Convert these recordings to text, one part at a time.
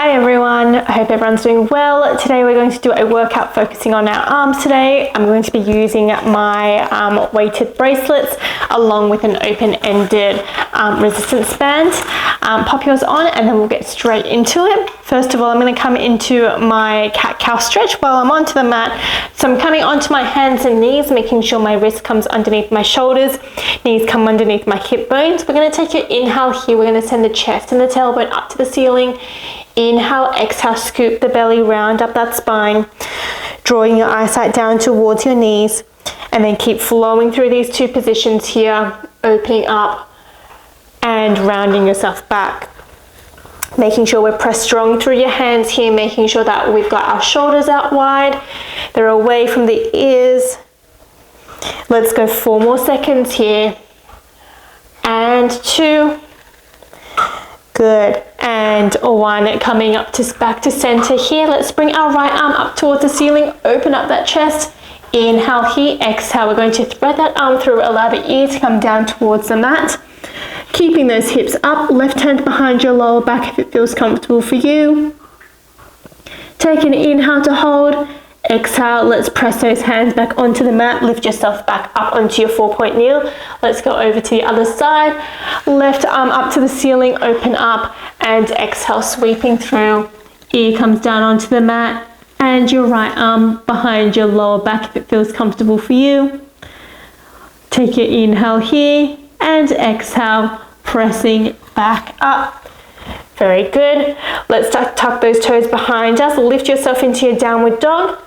Hi everyone, I hope everyone's doing well. Today we're going to do a workout focusing on our arms today. I'm going to be using my weighted bracelets along with an open-ended resistance band. Pop yours on and then we'll get straight into it. First of all, I'm going to come into my cat-cow stretch while I'm onto the mat. So I'm coming onto my hands and knees, making sure my wrist comes underneath my shoulders, knees come underneath my hip bones. We're going to take your inhale here. We're going to send the chest and the tailbone up to the ceiling. Inhale, exhale, scoop the belly, round up that spine, drawing your eyesight down towards your knees, and then keep flowing through these two positions here, opening up and rounding yourself back. Making sure we're pressed strong through your hands here, making sure that we've got our shoulders out wide, they're away from the ears. Let's go 4 more seconds here, and 2. Good, and 1, coming up to back to center here. Let's bring our right arm up towards the ceiling, open up that chest. Inhale here, exhale. We're going to thread that arm through, allow the ear to come down towards the mat. Keeping those hips up, left hand behind your lower back if it feels comfortable for you. Take an inhale to hold. Exhale, let's press those hands back onto the mat. Lift yourself back up onto your 4-point kneel. Let's go over to the other side. Left arm up to the ceiling, open up, and exhale, sweeping through. Ear comes down onto the mat, and your right arm behind your lower back if it feels comfortable for you. Take your inhale here, and exhale, pressing back up. Very good. Let's tuck those toes behind us. Lift yourself into your downward dog.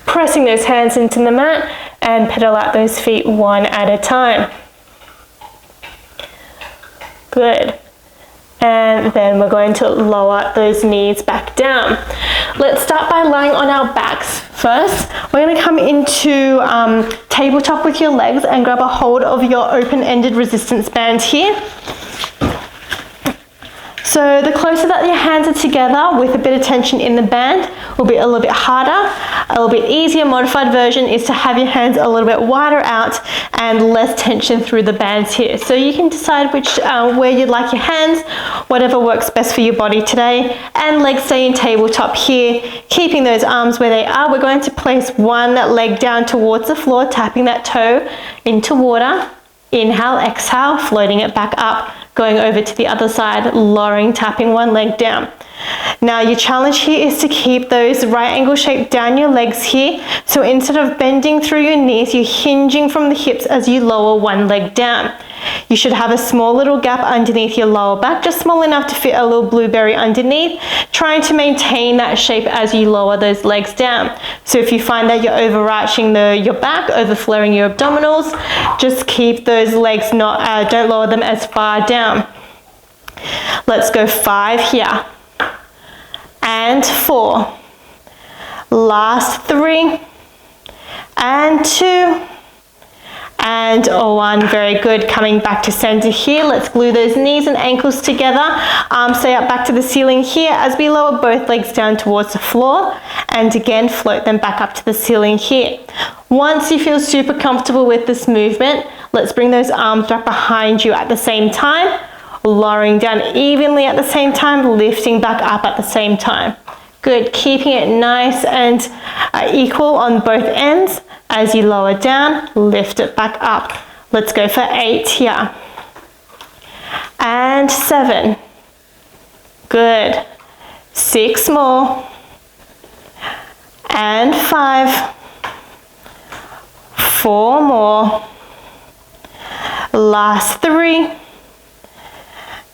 Pressing those hands into the mat and pedal out those feet one at a time. Good. And then we're going to lower those knees back down. Let's start by lying on our backs first. We're going to come into tabletop with your legs and grab a hold of your open-ended resistance band here. So the closer that your hands are together with a bit of tension in the band will be a little bit harder. A little bit easier modified version is to have your hands a little bit wider out and less tension through the bands here. So you can decide where you'd like your hands, whatever works best for your body today. And legs stay in tabletop here, keeping those arms where they are. We're going to place one leg down towards the floor, tapping that toe into water. Inhale, exhale, floating it back up. Going over to the other side, lowering, tapping one leg down. Now your challenge here is to keep those right angle shape down your legs here. So instead of bending through your knees, you're hinging from the hips as you lower one leg down. You should have a small little gap underneath your lower back, just small enough to fit a little blueberry underneath, trying to maintain that shape as you lower those legs down. So if you find that you're overarching your back, overflowing your abdominals, just keep those legs don't lower them as far down. Let's go 5 here. And 4. Last 3. And 2. And 1, very good. Coming back to center here. Let's glue those knees and ankles together. Arms stay up back to the ceiling here as we lower both legs down towards the floor. And again, float them back up to the ceiling here. Once you feel super comfortable with this movement, let's bring those arms back behind you at the same time. Lowering down evenly at the same time, lifting back up at the same time. Good, keeping it nice and equal on both ends. As you lower down, lift it back up. Let's go for 8 here. And 7. Good. 6 more. And 5. 4 more. Last 3.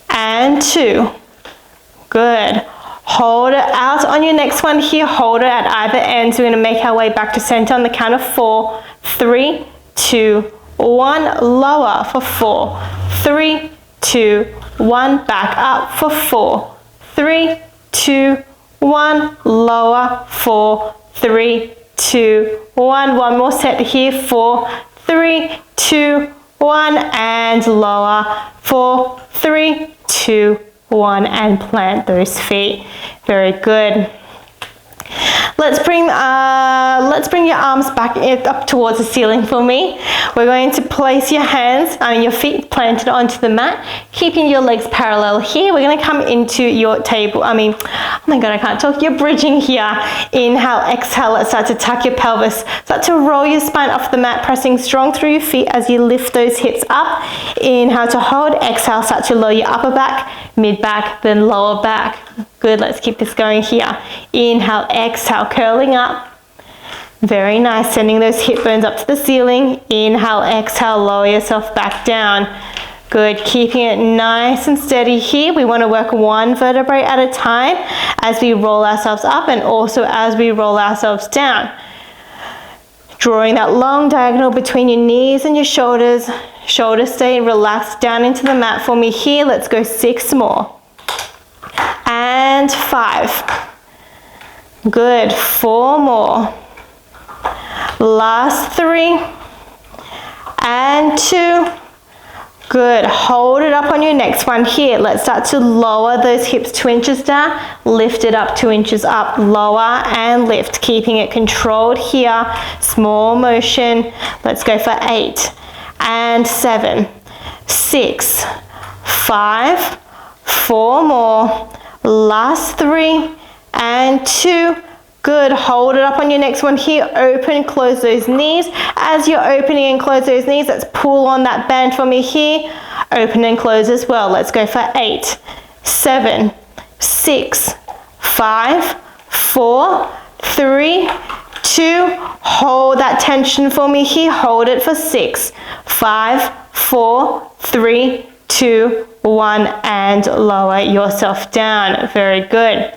And 2. Good. Hold it out on your next one here. Hold it at either ends. We're going to make our way back to center on the count of 4. 3, 2, 1. Lower for 4. 3, 2, 1. Back up for 4. 3, 2, 1. Lower. 4, 3, 2, 1. One more set here. 4, 3, 2, 1. And lower. 4, 3, 2, 1. And plant those feet. Very good. Let's bring your arms back up towards the ceiling for me. We're going to place your hands, your feet planted onto the mat, keeping your legs parallel here. We're going to come into your table. Oh my God, I can't talk. You're bridging here. Inhale, exhale. Let's start to tuck your pelvis. Start to roll your spine off the mat, pressing strong through your feet as you lift those hips up. Inhale to hold. Exhale, start to lower your upper back, mid back, then lower back. Good, let's keep this going here. Inhale, exhale, curling up. Very nice, sending those hip bones up to the ceiling. Inhale, exhale, lower yourself back down. Good, keeping it nice and steady here. We want to work one vertebrae at a time as we roll ourselves up and also as we roll ourselves down. Drawing that long diagonal between your knees and your shoulders. Shoulders stay relaxed down into the mat for me here. Let's go 6 more. And 5. Good, 4 more. Last 3. And 2. Good, hold it up on your next one here. Let's start to lower those hips 2 inches down, lift it up 2 inches up, lower and lift, keeping it controlled here. Small motion. Let's go for 8 and 7, 6, 5, 4 more. Last 3 and 2. Good, hold it up on your next one here. Open, close those knees. As you're opening and close those knees, let's pull on that band for me here. Open and close as well. Let's go for 8, 7, 6, 5, 4, 3, 2. Hold that tension for me here. Hold it for 6, 5, 4, 3, 2, 1, and lower yourself down. Very good.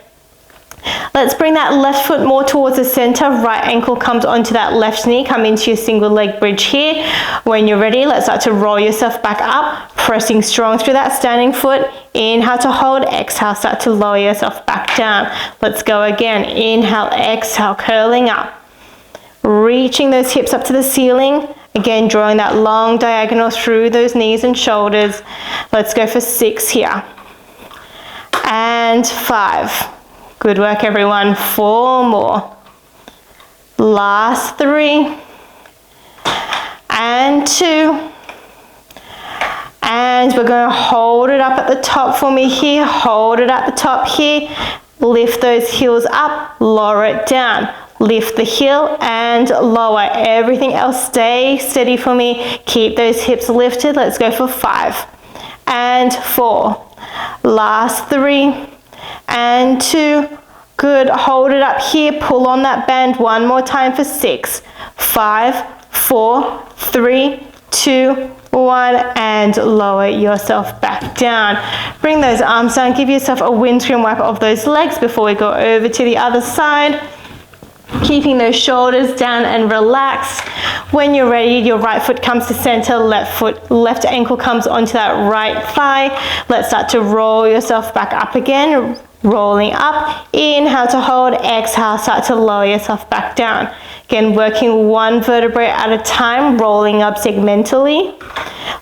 Let's bring that left foot more towards the center. Right ankle comes onto that left knee. Come into your single leg bridge here. When you're ready, let's start to roll yourself back up, pressing strong through that standing foot. Inhale to hold, exhale, start to lower yourself back down. Let's go again. Inhale, exhale, curling up. Reaching those hips up to the ceiling. Again, drawing that long diagonal through those knees and shoulders. Let's go for 6 here. And 5. Good work, everyone. 4 more. Last 3. And 2. And we're going to hold it up at the top for me here. Hold it at the top here. Lift those heels up. Lower it down. Lift the heel and lower. Everything else stay steady for me. Keep those hips lifted. Let's go for 5 and 4. Last 3 and 2. Good, hold it up here. Pull on that band one more time for 6, 5, 4, 3, 2, 1, and lower yourself back down. Bring those arms down. Give yourself a windscreen wiper of those legs before we go over to the other side. Keeping those shoulders down and relaxed. When you're ready, your right foot comes to center, left ankle comes onto that right thigh. Let's start to roll yourself back up again, rolling up. Inhale to hold, exhale, start to lower yourself back down. Again, working one vertebrae at a time, rolling up segmentally.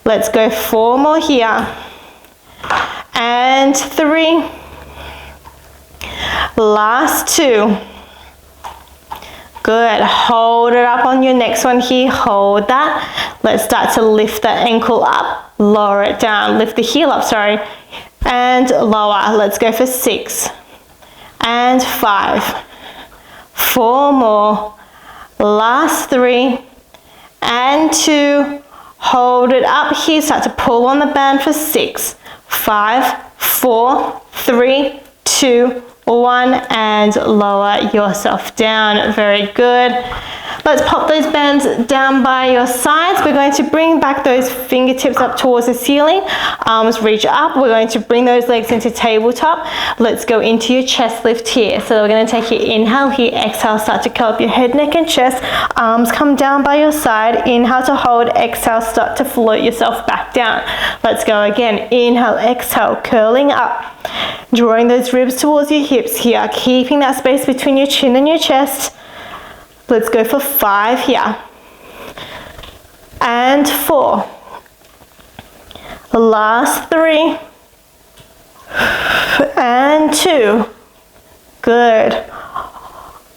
Let's go 4 more here. And 3. Last 2. Good, hold it up on your next one here, hold that. Let's start to lift that ankle up, lower it down, lift the heel up, sorry, and lower. Let's go for 6 and 5, 4 more, last 3 and 2. Hold it up here, start to pull on the band for 6, 5, 4, 3, 2, 1, and lower yourself down. Very good. Let's pop those bands down by your sides. We're going to bring back those fingertips up towards the ceiling. Arms reach up. We're going to bring those legs into tabletop. Let's go into your chest lift here. So we're going to take your inhale here, exhale, start to curl up your head, neck, and chest. Arms come down by your side. Inhale to hold, exhale, start to float yourself back down. Let's go again. Inhale, exhale, curling up. Drawing those ribs towards your hips here, keeping that space between your chin and your chest. Let's go for 5 here. And 4. Last 3. And 2. Good.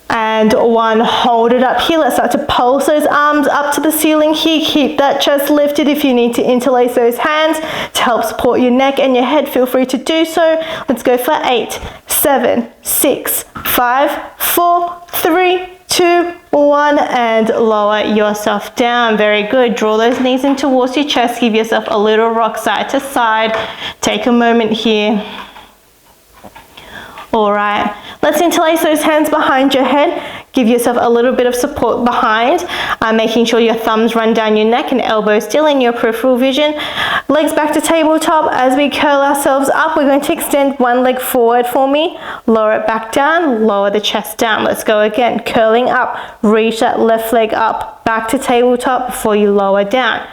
And and 1. Hold it up here. Let's start to pulse those arms up to the ceiling here. Keep that chest lifted. If you need to interlace those hands to help support your neck and your head, feel free to do so. Let's go for 8, 7, 6, 5, 4, 3, 2, 1, and lower yourself down. Very good. Draw those knees in towards your chest. Give yourself a little rock side to side. Take a moment here. All right, let's interlace those hands behind your head. Give yourself a little bit of support behind, making sure your thumbs run down your neck and elbows still in your peripheral vision. Legs back to tabletop. As we curl ourselves up, we're going to extend one leg forward for me. Lower it back down, lower the chest down. Let's go again. Curling up, reach that left leg up, back to tabletop before you lower down.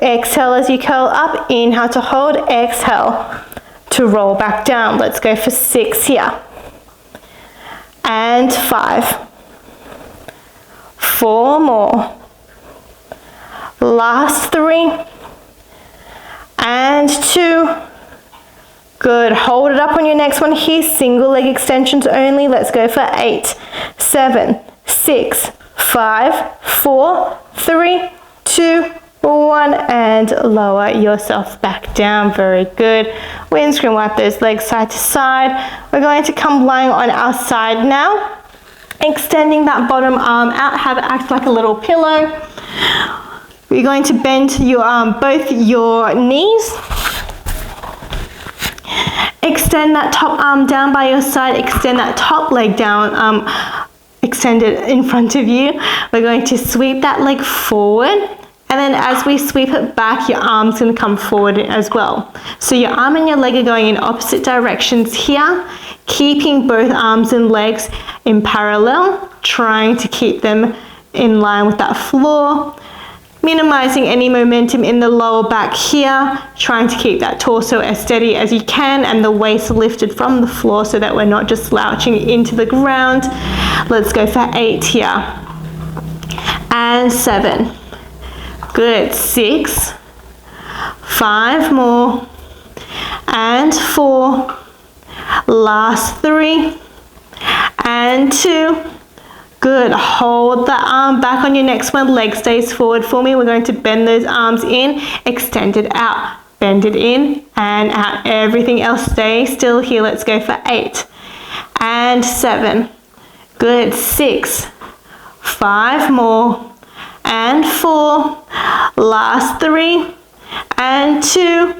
Exhale as you curl up. Inhale to hold, exhale to roll back down. Let's go for 6 here. And 5. 4 more. Last 3. And 2. Good. Hold it up on your next one here. Single leg extensions only. Let's go for 8, 7, 6, 5, 4, 3, 2, 1, and lower yourself back down. Very good. Windscreen wipe those legs side to side. We're going to come lying on our side now, extending that bottom arm out. Have it act like a little pillow. We're going to bend your both your knees. Extend that top arm down by your side. Extend that top leg down. Extend it in front of you. We're going to sweep that leg forward. And then as we sweep it back, your arm's going to come forward as well. So your arm and your leg are going in opposite directions here, keeping both arms and legs in parallel, trying to keep them in line with that floor, minimizing any momentum in the lower back here, trying to keep that torso as steady as you can and the waist lifted from the floor so that we're not just slouching into the ground. Let's go for 8 here. And 7. Good. 6, 5 more, and 4, last 3, and 2. Good. Hold the arm back on your next one. Leg stays forward for me. We're going to bend those arms in, extend it out, bend it in and out. Everything else stay still here. Let's go for 8 and 7. Good. 6, 5 more, and 4, last 3, and 2,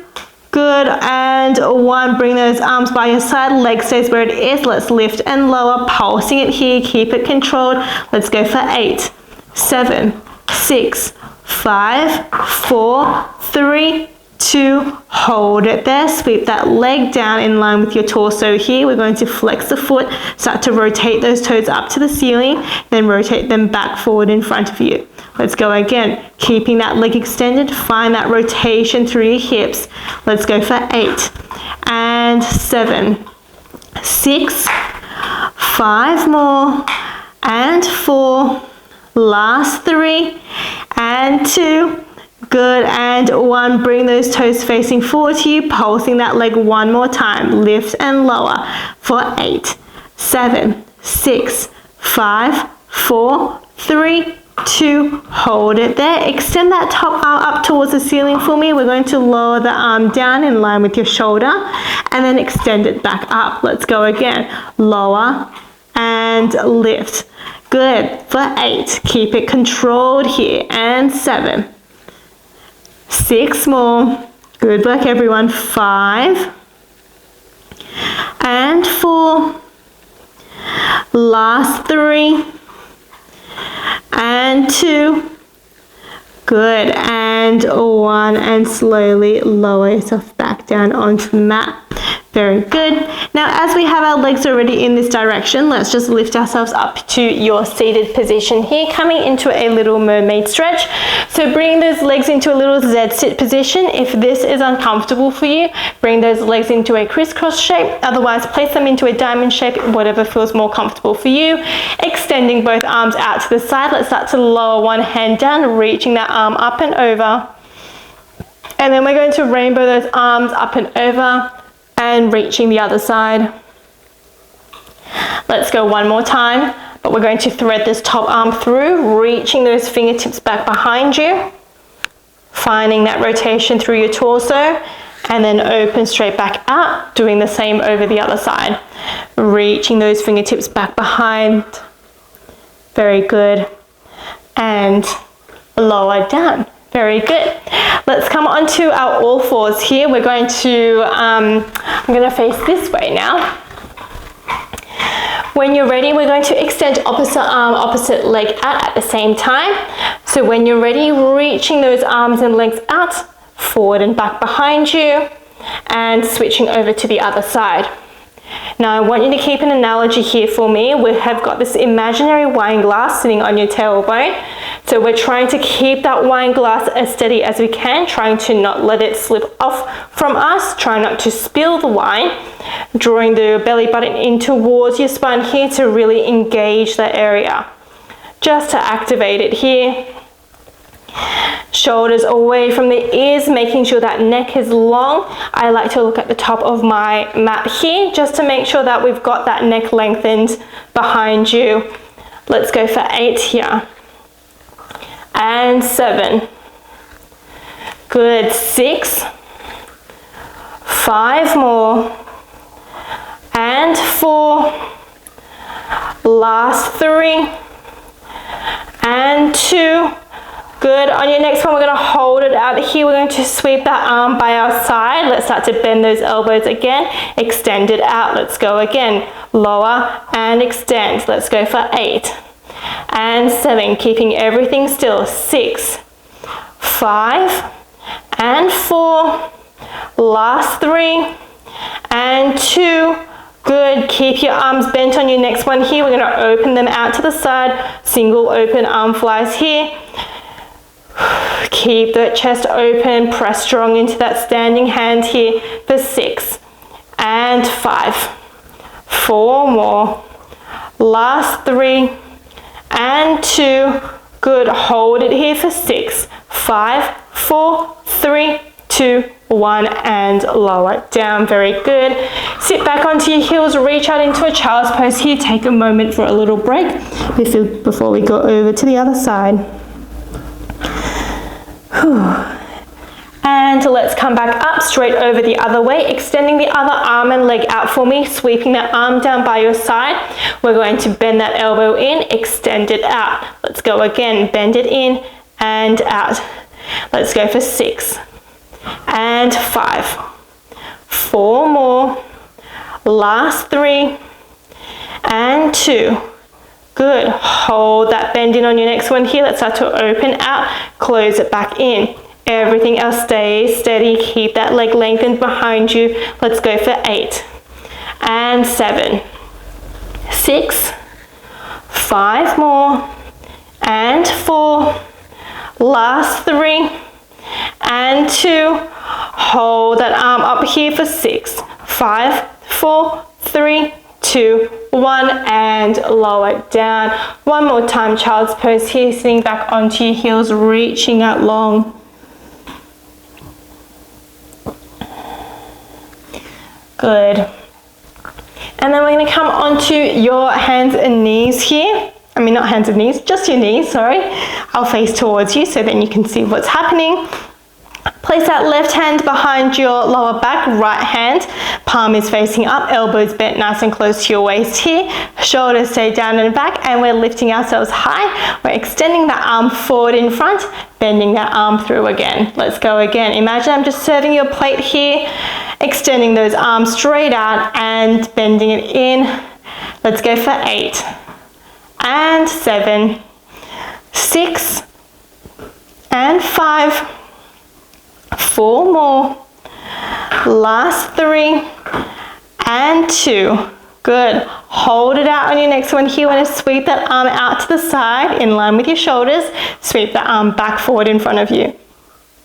good, and 1. Bring those arms by your side, leg stays where it is. Let's lift and lower, pulsing it here, keep it controlled. Let's go for 8, 7, 6, 5, 4, 3, 2, hold it there. Sweep that leg down in line with your torso here. We're going to flex the foot, start to rotate those toes up to the ceiling, then rotate them back forward in front of you. Let's go again, keeping that leg extended. Find that rotation through your hips. Let's go for 8 and 7, 6, 5 more, and 4, last 3, and 2, good, and 1. Bring those toes facing forward to you, pulsing that leg one more time. Lift and lower for 8, 7, 6, 5, 4, 3, 2, hold it there. Extend that top arm up towards the ceiling for me. We're going to lower the arm down in line with your shoulder and then extend it back up. Let's go again. Lower and lift. Good. For 8, keep it controlled here. And 7, 6 more. Good work, everyone. 5 and 4, last 3, and 2, good, and 1, and slowly lower yourself back down onto the mat. Very good. Now, as we have our legs already in this direction, let's just lift ourselves up to your seated position here, coming into a little mermaid stretch. So bring those legs into a little Z-sit position. If this is uncomfortable for you, bring those legs into a crisscross shape. Otherwise, place them into a diamond shape, whatever feels more comfortable for you. Extending both arms out to the side. Let's start to lower one hand down, reaching that arm up and over. And then we're going to rainbow those arms up and over, and reaching the other side. Let's go one more time, but we're going to thread this top arm through, reaching those fingertips back behind you, finding that rotation through your torso, and then open straight back out, doing the same over the other side. Reaching those fingertips back behind. Very good. And lower down. Very good. Let's come onto our all fours here. We're going to, I'm going to face this way now. When you're ready, we're going to extend opposite arm, opposite leg out at the same time. So when you're ready, reaching those arms and legs out, forward and back behind you, and switching over to the other side. Now I want you to keep an analogy here for me. We have got this imaginary wine glass sitting on your tailbone. So we're trying to keep that wine glass as steady as we can, trying to not let it slip off from us, try not to spill the wine, drawing the belly button in towards your spine here to really engage that area. Just to activate it here. Shoulders away from the ears, making sure that neck is long. I like to look at the top of my mat here just to make sure that we've got that neck lengthened behind you. Let's go for 8 here. And 7. Good. 6. 5 more. And 4. Last 3. And 2. Good. On your next one, we're going to hold it out here. We're going to sweep that arm by our side. Let's start to bend those elbows again. Extend it out. Let's go again. Lower and extend. Let's go for 8 and 7. Keeping everything still. 6, 5 and 4. Last 3 and 2. Good. Keep your arms bent on your next one here. We're going to open them out to the side. Single open arm flies here. Keep the chest open, press strong into that standing hand here for 6 and 5. 4 more. Last 3 and 2. Good. Hold it here for 6, 5, 4, 3, 2, 1, and lower down. Very good. Sit back onto your heels, reach out into a child's pose here. Take a moment for a little break before we go over to the other side. And let's come back up, straight over the other way, extending the other arm and leg out for me, sweeping that arm down by your side. We're going to bend that elbow in, extend it out. Let's go again, bend it in and out. Let's go for 6 and 5. 4 more. Last 3 and 2. Good. Hold that bend in on your next one here. Let's start to open out, close it back in. Everything else stays steady. Keep that leg lengthened behind you. Let's go for 8 and 7. 6, 5 more and 4. Last 3 and 2. Hold that arm up here for 6, 5, 4, 3, 2, 1, and lower down. One more time, child's pose here, sitting back onto your heels, reaching out long. Good. And then we're going to come onto your hands and knees here. I mean, not hands and knees, just your knees, sorry. I'll face towards you so then you can see what's happening. Place that left hand behind your lower back, right hand, palm is facing up, elbows bent nice and close to your waist here, shoulders stay down and back, and we're lifting ourselves high. We're extending that arm forward in front, bending that arm through again. Let's go again. Imagine I'm just serving you a plate here, extending those arms straight out and bending it in. Let's go for 8 and 7, 6 and 5. 4 more. Last 3 and 2. Good. Hold it out on your next one here. You want to sweep that arm out to the side in line with your shoulders. Sweep the arm back forward in front of you.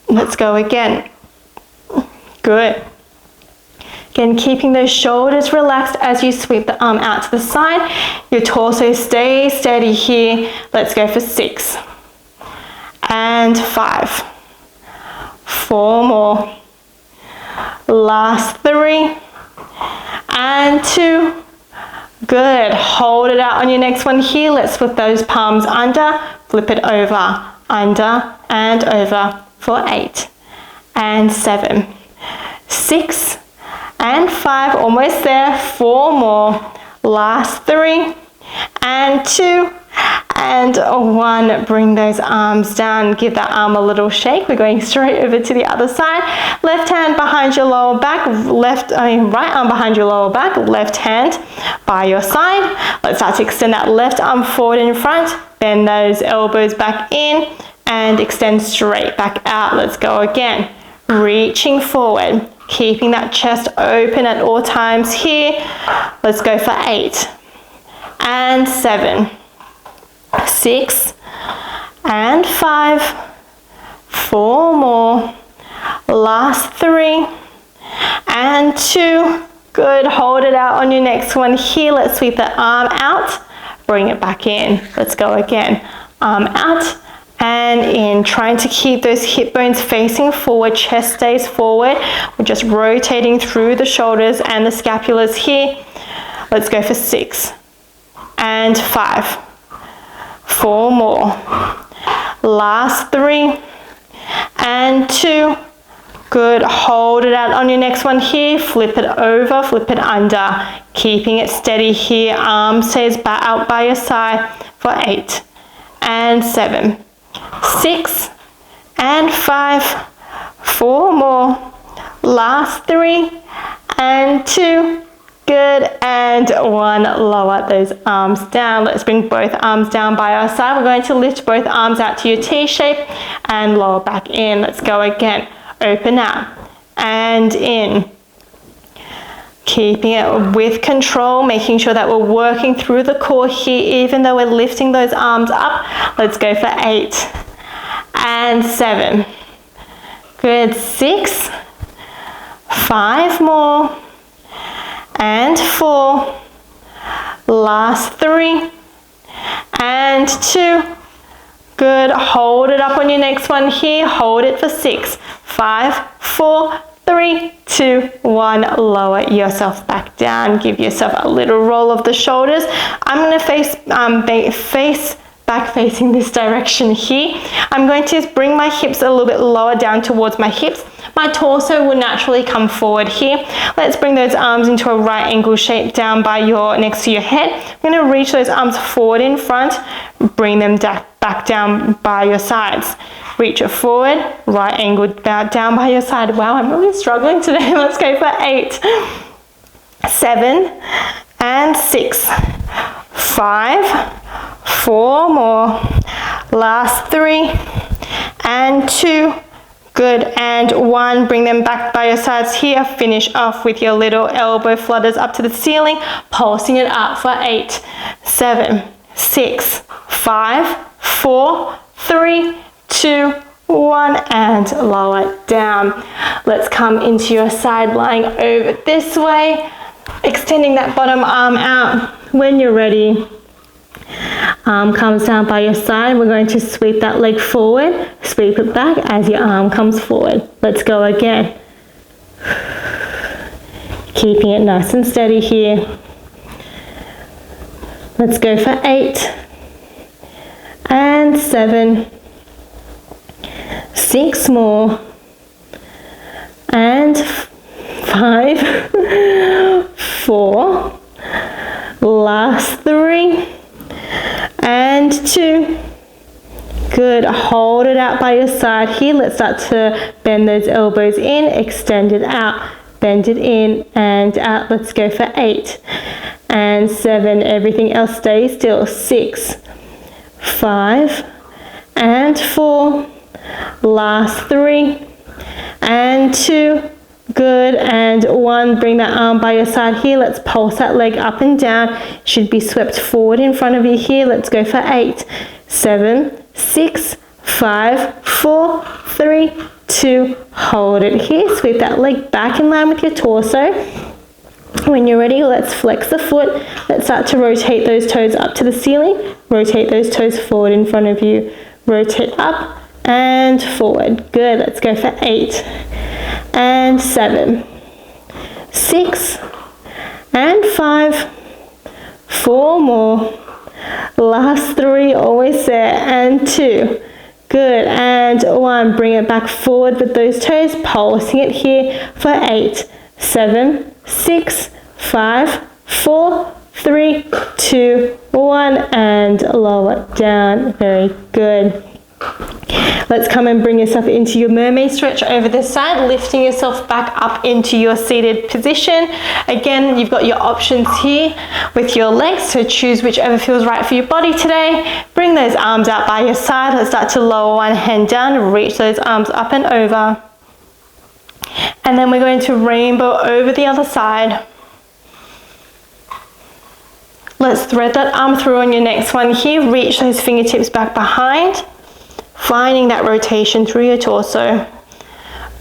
Let's go again. Good. Again, keeping those shoulders relaxed as you sweep the arm out to the side. Your torso stays steady here. Let's go for 6 and 5. 4 more. Last 3 and 2. Good. Hold it out on your next one here. Let's flip those palms under, flip it over, under and over for 8 and 7, 6 and 5, almost there, 4 more, last 3 and 2 and 1. Bring those arms down, give that arm a little shake. We're going straight over to the other side. Left hand behind your lower back, right arm behind your lower back, left hand by your side. Let's start to extend that left arm forward in front, bend those elbows back in and extend straight back out. Let's go again. Reaching forward, keeping that chest open at all times here. Let's go for 8 and 7, 6 and 5, 4 more, last 3 and 2. Good. Hold it out on your next one here. Let's sweep the arm out, bring it back in. Let's go again. Arm out and in, trying to keep those hip bones facing forward, chest stays forward. We're just rotating through the shoulders and the scapulas here. Let's go for 6 and 5, 4 more, last 3 and 2. Good. Hold it out on your next one here. Flip it over, flip it under, keeping it steady here. Arm stays out by your side for 8 and 7, 6 and 5, 4 more, last 3 and 2. Good, and 1. Lower those arms down. Let's bring both arms down by our side. We're going to lift both arms out to your T shape and lower back in. Let's go again. Open out and in. Keeping it with control, making sure that we're working through the core here, even though we're lifting those arms up. Let's go for 8 and 7. Good. 6, 5 more and 4, last 3 and 2. Good. Hold it up on your next one here. Hold it for 6, 5, 4, 3, 2, 1. Lower yourself back down. Give yourself a little roll of the shoulders. I'm going to face back facing this direction here. I'm going to bring my hips a little bit lower down towards my hips. My torso will naturally come forward here. Let's bring those arms into a right angle shape down by next to your head. I'm going to reach those arms forward in front, bring them back down by your sides. Reach it forward, right angle down by your side. Wow, I'm really struggling today. Let's go for 8, 7 and 6, 5, 4 more, last 3 and 2. Good, and 1. Bring them back by your sides here. Finish off with your little elbow flutters up to the ceiling, pulsing it up for 8, 7, 6, 5, 4, 3, 2, 1, and lower it down. Let's come into your side, lying over this way, extending that bottom arm out. When you're ready, arm comes down by your side. We're going to sweep that leg forward, sweep it back as your arm comes forward. Let's go again. Keeping it nice and steady here. Let's go for 8 and 7, 6 more and 5, 4, last 3 and 2. Good. Hold it out by your side here. Let's start to bend those elbows in, extend it out, bend it in and out. Let's go for 8 and 7. Everything else stays still. 6, 5 and 4, last 3 and 2. Good, and 1. Bring that arm by your side here. Let's pulse that leg up and down. Should be swept forward in front of you here. Let's go for 8, 7, 6, 5, 4, 3, 2. Hold it here. Sweep that leg back in line with your torso. When you're ready, let's flex the foot. Let's start to rotate those toes up to the ceiling. Rotate those toes forward in front of you. Rotate up and forward. Good. Let's go for 8 and 7, 6 and 5, 4 more. Last 3, always there, and 2. Good, and 1. Bring it back forward with those toes, pulsing it here for 8, 7, 6, 5, 4, 3, 2, 1, and lower down. Very good. Let's come and bring yourself into your mermaid stretch over this side, lifting yourself back up into your seated position. Again, you've got your options here with your legs, so choose whichever feels right for your body today. Bring those arms out by your side. Let's start to lower one hand down, reach those arms up and over. And then we're going to rainbow over the other side. Let's thread that arm through on your next one here. Reach those fingertips back behind. Finding that rotation through your torso,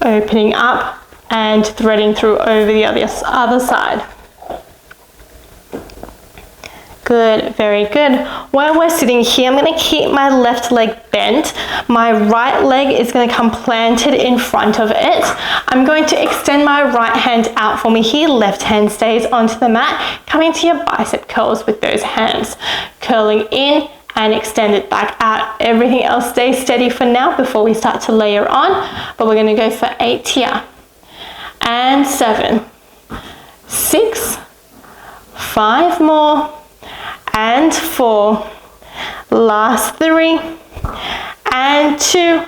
opening up and threading through over the other side. Good, very good. While we're sitting here, I'm going to keep my left leg bent. My right leg is going to come planted in front of it. I'm going to extend my right hand out for me here. Left hand stays onto the mat, coming to your bicep curls with those hands. Curling in and extend it back out. Everything else stays steady for now before we start to layer on, but we're going to go for 8 here. And 7, 6, 5 more, and 4, last 3, and 2,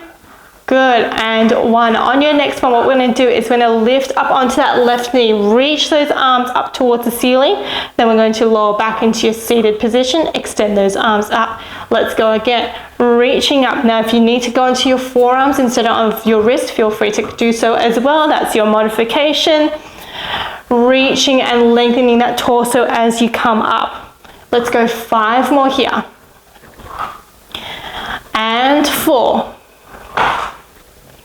good, and 1. On your next one, what we're going to do is we're going to lift up onto that left knee, reach those arms up towards the ceiling, then we're going to lower back into your seated position, extend those arms up. Let's go again, reaching up. Now if you need to go into your forearms instead of your wrist, feel free to do so as well. That's your modification. Reaching and lengthening that torso as you come up. Let's go 5 more here. And 4.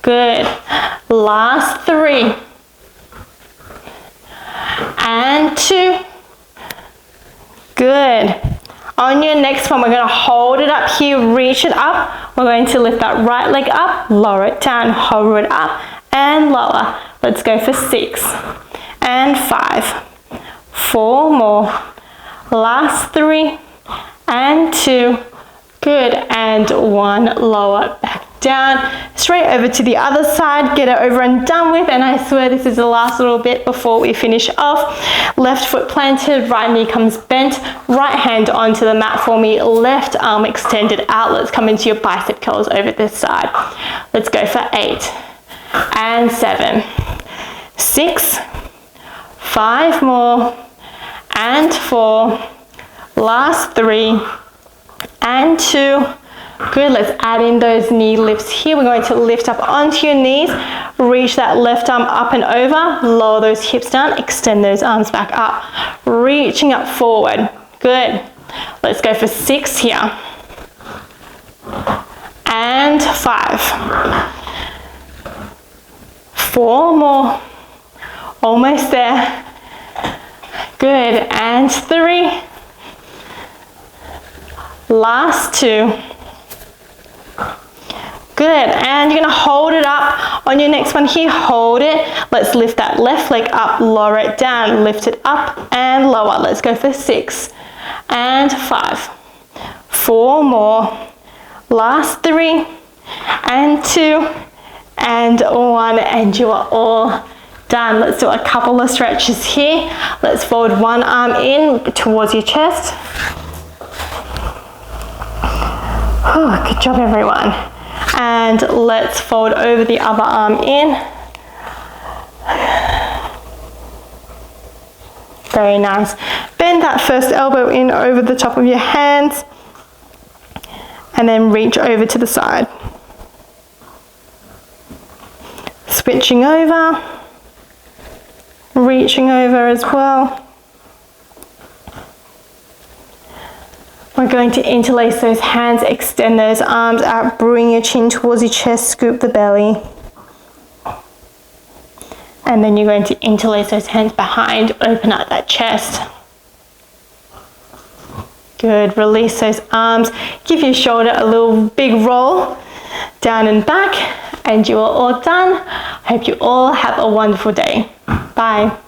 Good. Last 3. And 2. Good. On your next one, we're going to hold it up here, reach it up. We're going to lift that right leg up, lower it down, hover it up, and lower. Let's go for 6. And 5. 4 more. Last 3. And 2. Good. And 1. Lower back down, straight over to the other side, get it over and done with. And I swear this is the last little bit before we finish off. Left foot planted, right knee comes bent, right hand onto the mat for me, left arm extended out. Let's come into your bicep curls over this side. Let's go for 8 and 7, 6, 5 more, and 4, last 3, and 2. Good, let's add in those knee lifts here. We're going to lift up onto your knees, reach that left arm up and over, lower those hips down, extend those arms back up, reaching up forward. Good. Let's go for 6 here. And 5. 4 more. Almost there. Good, and 3. Last 2. Good, and you're going to hold it up. On your next one here, hold it. Let's lift that left leg up, lower it down, lift it up and lower. Let's go for 6 and 5. 4 more. Last 3 and 2 and 1, and you are all done. Let's do a couple of stretches here. Let's fold one arm in towards your chest. Oh, good job, everyone. And let's fold over the other arm in. Very nice. Bend that first elbow in over the top of your hands and then reach over to the side. Switching over, reaching over as well. We're going to interlace those hands, extend those arms out, bring your chin towards your chest, scoop the belly. And then you're going to interlace those hands behind, open up that chest. Good, release those arms, give your shoulder a little big roll, down and back, and you are all done. Hope you all have a wonderful day. Bye.